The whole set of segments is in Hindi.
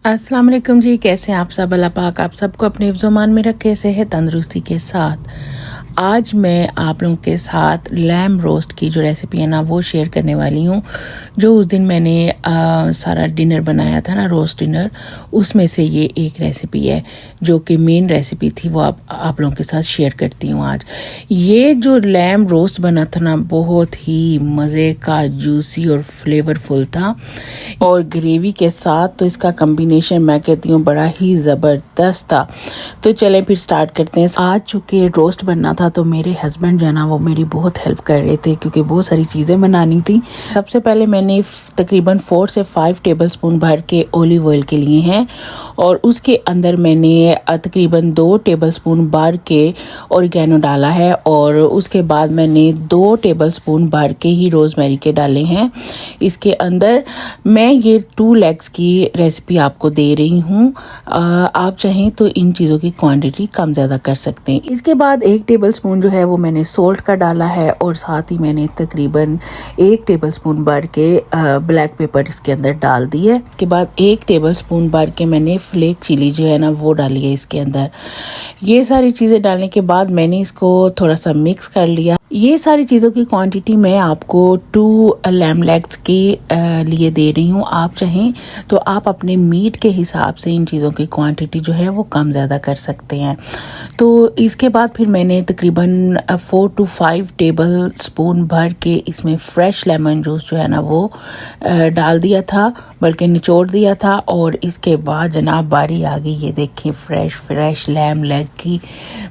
अस्सलाम वालेकुम जी। कैसे हैं आप सब? अल्लाह पाक आप सबको अपने हिफ्ज़-ओ-मान में रखे, सेहत तंदुरुस्ती के साथ। आज मैं आप लोगों के साथ लैम रोस्ट की जो रेसिपी है ना वो शेयर करने वाली हूँ। जो उस दिन मैंने सारा डिनर बनाया था ना, रोस्ट डिनर, उसमें से ये एक रेसिपी है जो कि मेन रेसिपी थी, वो आप लोगों के साथ शेयर करती हूँ आज। ये जो लैम रोस्ट बना था ना, बहुत ही मज़े का, जूसी और फ्लेवरफुल था, और ग्रेवी के साथ तो इसका कम्बिनेशन मैं कहती हूँ बड़ा ही ज़बरदस्त था। तो चलें फिर स्टार्ट करते हैं। आज चूँकि रोस्ट बनना था तो मेरे हस्बैंड जो है ना वो मेरी बहुत हेल्प कर रहे थे, क्योंकि बहुत सारी चीज़ें बनानी थी। सबसे पहले मैंने तकरीबन 4 से 5 टेबलस्पून भर के ऑलिव ऑयल के लिए हैं, और उसके अंदर मैंने तकरीबन 2 टेबलस्पून भर के ऑरिगेनो डाला है, और उसके बाद मैंने 2 टेबलस्पून भर के ही रोज़मेरी के डाले हैं इसके अंदर। मैं ये 2 लेग्स की रेसिपी आपको दे रही हूँ। आप चाहें तो इन चीज़ों की क्वांटिटी कम ज़्यादा कर सकते हैं। इसके बाद 1 टेबलस्पून जो है वो मैंने सोल्ट का डाला है, और साथ ही मैंने तकरीबन 1 टेबलस्पून भर के ब्लैक पेपर इसके अंदर डाल दी है। इसके बाद 1 टेबलस्पून भर के मैंने फ्लेक चिली जो है ना वो डाली है इसके अंदर। ये सारी चीज़ें डालने के बाद मैंने इसको थोड़ा सा मिक्स कर लिया। ये सारी चीज़ों की क्वांटिटी मैं आपको 2 लैम लेग्स के लिए दे रही हूँ। आप चाहें तो आप अपने मीट के हिसाब से इन चीज़ों की क्वांटिटी जो है वो कम ज़्यादा कर सकते हैं। तो इसके बाद फिर मैंने तकरीबन 4 to 5 टेबल स्पून भर के इसमें फ्रेश लेमन जूस जो है ना वो डाल दिया था, बल्कि निचोड़ दिया था। और इसके बाद जनाब बारी आ गई, ये देखें फ्रेश लैम लेग की।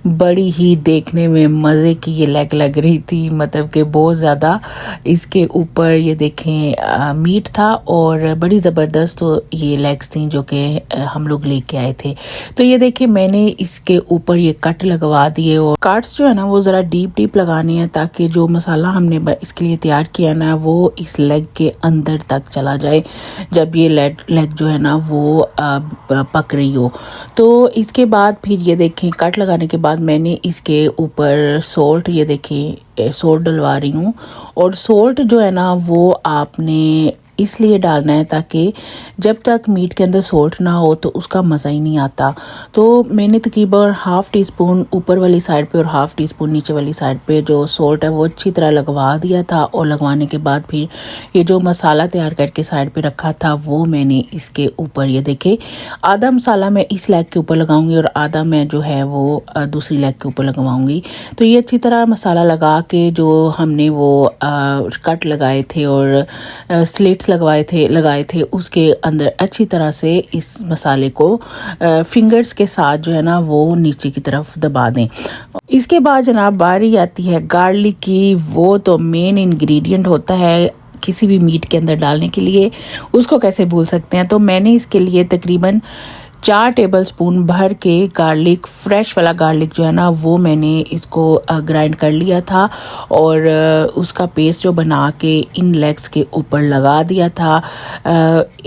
बड़ी ही देखने में मज़े की ये लेग लग रही थी, मतलब कि बहुत ज़्यादा इसके ऊपर ये देखें मीट था, और बड़ी ज़बरदस्त तो ये लेग्स थी जो कि हम लोग लेके आए थे। तो ये देखिए मैंने इसके ऊपर ये कट लगवा दिए, और कट्स जो है ना वो ज़रा डीप लगाने हैं, ताकि जो मसाला हमने इसके लिए तैयार किया ना वो इस लेग के अंदर तक चला जाए जब ये लेग जो है ना वो पक रही हो। तो इसके बाद फिर ये देखें कट लगाने के बाद मैंने इसके ऊपर सोल्ट, ये देखें सोल्ट डलवा रही हूँ। और सोल्ट जो है ना वो आपने इसलिए डालना है ताकि जब तक मीट के अंदर सोल्ट ना हो तो उसका मज़ा ही नहीं आता। तो मैंने तकरीबन 1/2 टीस्पून ऊपर वाली साइड पे और 1/2 टीस्पून नीचे वाली साइड पे जो सोल्ट है वो अच्छी तरह लगवा दिया था। और लगवाने के बाद फिर ये जो मसाला तैयार करके साइड पे रखा था वो मैंने इसके ऊपर, ये देखे, आधा मसाला मैं इस लेग के ऊपर लगाऊंगी और आधा मैं जो है वो दूसरी लेग के ऊपर लगवाऊंगी। तो ये अच्छी तरह मसाला लगा के जो हमने वो कट लगाए थे और स्लिट्स लगाए थे उसके अंदर अच्छी तरह से इस मसाले को फिंगर्स के साथ जो है ना वो नीचे की तरफ दबा दें। इसके बाद जनाब बारी आती है गार्लिक की। वो तो मेन इंग्रेडिएंट होता है किसी भी मीट के अंदर डालने के लिए, उसको कैसे भूल सकते हैं। तो मैंने इसके लिए तकरीबन 4 टेबलस्पून भर के गार्लिक, फ्रेश वाला गार्लिक जो है ना वो मैंने इसको ग्राइंड कर लिया था, और उसका पेस्ट जो बना के इन लेग्स के ऊपर लगा दिया था।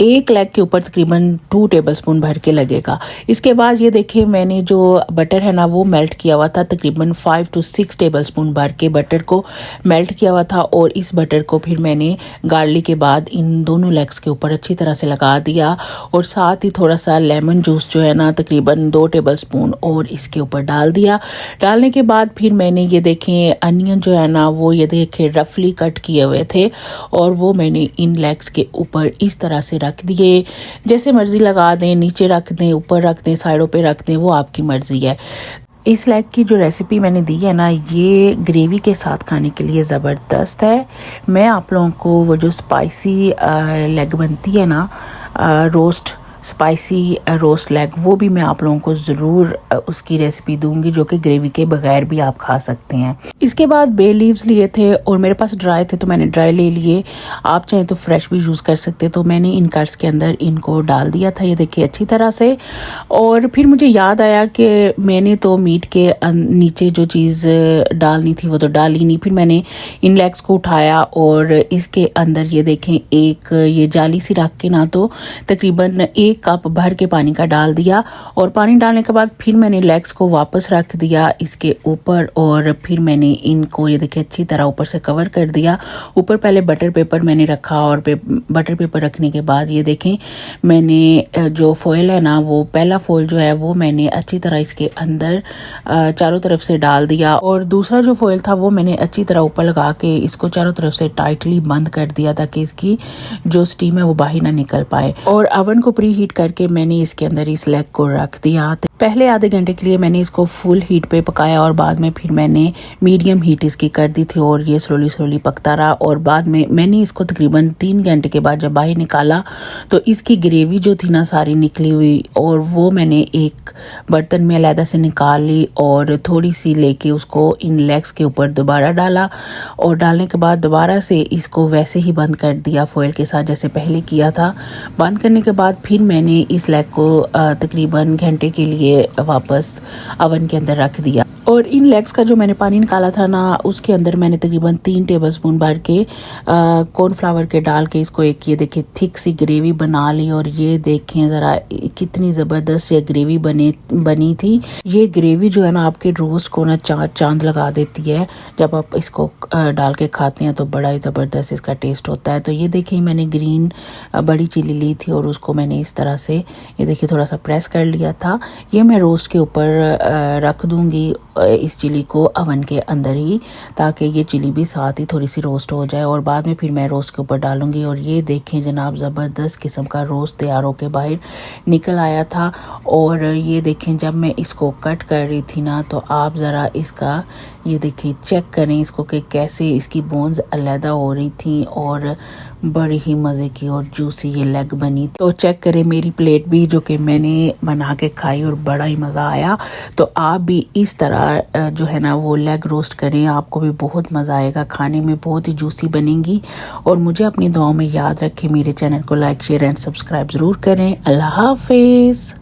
एक लेग के ऊपर तकरीबन 2 टेबलस्पून भर के लगेगा। इसके बाद ये देखिए मैंने जो बटर है ना वो मेल्ट किया हुआ था, तकरीबन 5 to 6 टेबलस्पून भर के बटर को मेल्ट किया हुआ था, और इस बटर को फिर मैंने गार्लिक के बाद इन दोनों लेग्स के ऊपर अच्छी तरह से लगा दिया। और साथ ही थोड़ा सा लेमन जूस जो है ना तकरीबन 2 टेबलस्पून और इसके ऊपर डाल दिया। डालने के बाद फिर मैंने ये देखें अनियन जो है ना वो ये देखें रफली कट किए हुए थे, और वो मैंने इन लेग्स के ऊपर इस तरह से रख दिए। जैसे मर्जी लगा दें, नीचे रख दें, ऊपर रख दें, साइडों पे रख दें, वो आपकी मर्जी है। इस लेग की जो रेसिपी मैंने दी है ना ये ग्रेवी के साथ खाने के लिए ज़बरदस्त है। मैं आप लोगों को वो जो स्पाइसी लेग बनती है ना, रोस्ट स्पाइसी रोस्ट लेग, वो भी मैं आप लोगों को ज़रूर उसकी रेसिपी दूंगी, जो कि ग्रेवी के बगैर भी आप खा सकते हैं। इसके बाद बे लीव्स लिए थे, और मेरे पास ड्राई थे तो मैंने ड्राई ले लिए। आप चाहें तो फ्रेश भी यूज़ कर सकते, तो मैंने इन कट्स के अंदर इनको डाल दिया था, ये देखिए अच्छी तरह से। और फिर मुझे याद आया कि मैंने तो मीट के नीचे जो चीज़ डालनी थी वो तो डाली नहीं। फिर मैंने इन लेग्स को उठाया और इसके अंदर ये देखें एक ये जाली सी रख के ना तो तकरीबन 1 कप भर के पानी का डाल दिया और पानी डालने के बाद फिर मैंने लेग्स को वापस रख दिया इसके ऊपर और फिर मैंने इनको ये देखिए अच्छी तरह ऊपर से कवर कर दिया। ऊपर पहले बटर पेपर मैंने रखा और बटर पेपर रखने के बाद ये देखें मैंने जो फॉइल है ना, वो पहला फॉइल जो है वो मैंने अच्छी तरह इसके अंदर चारों तरफ से डाल दिया और दूसरा जो फॉइल था वो मैंने अच्छी तरह ऊपर लगा के इसको चारों तरफ से टाइटली बंद कर दिया ताकि इसकी जो स्टीम है वो बाहर ना निकल पाए। और ओवन को प्री हीट करके मैंने इसके अंदर इस लेग को रख दिया। पहले आधे घंटे के लिए मैंने इसको फुल हीट पे पकाया और बाद में फिर मैंने मीडियम हीट इसकी कर दी थी और ये स्लोली पकता रहा। और बाद में मैंने इसको तकरीबन 3 घंटे के बाद जब बाहर निकाला तो इसकी ग्रेवी जो थी ना सारी निकली हुई और वो मैंने एक बर्तन में अलहदा से निकाल ली और थोड़ी सी लेके उसको इन लेग्स के ऊपर दोबारा डाला और डालने के बाद दोबारा से इसको वैसे ही बंद कर दिया फॉइल के साथ जैसे पहले किया था। बंद करने के बाद फिर मैंने इस लेग को तकरीबन घंटे के लिए वापस ओवन के अंदर रख दिया। और इन लेग्स का जो मैंने पानी निकाला था ना, उसके अंदर मैंने तकरीबन 3 टेबलस्पून भर के कॉर्नफ्लावर के डाल के इसको एक ये देखिए थिक सी ग्रेवी बना ली। और ये देखें ज़रा कितनी ज़बरदस्त ये ग्रेवी बनी थी। ये ग्रेवी जो है ना आपके रोस्ट को ना चांद लगा देती है। जब आप इसको डाल के खाते हैं तो बड़ा ही ज़बरदस्त इसका टेस्ट होता है। तो ये देखिए मैंने ग्रीन बड़ी चिली ली थी और उसको मैंने इस तरह से ये देखिए थोड़ा सा प्रेस कर लिया था। ये मैं रोस्ट के ऊपर रख दूंगी इस चिली को ओवन के अंदर ही, ताकि ये चिली भी साथ ही थोड़ी सी रोस्ट हो जाए और बाद में फिर मैं रोस्ट के ऊपर डालूंगी। और ये देखें जनाब ज़बरदस्त किस्म का रोस्ट तैयार होकर बाहर निकल आया था। और ये देखें जब मैं इसको कट कर रही थी ना, तो आप ज़रा इसका ये देखिए चेक करें इसको कि कैसे इसकी बोन्स अलहदा हो रही थी और बड़ी ही मज़े की और जूसी ये लेग बनी थी। तो चेक करें मेरी प्लेट भी जो कि मैंने बना के खाई और बड़ा ही मज़ा आया। तो आप भी इस तरह जो है ना वो लेग रोस्ट करें, आपको भी बहुत मज़ा आएगा, खाने में बहुत ही जूसी बनेंगी। और मुझे अपनी दुआओं में याद रखें, मेरे चैनल को लाइक शेयर एंड सब्सक्राइब ज़रूर करें। अल्लाह हाफिज़।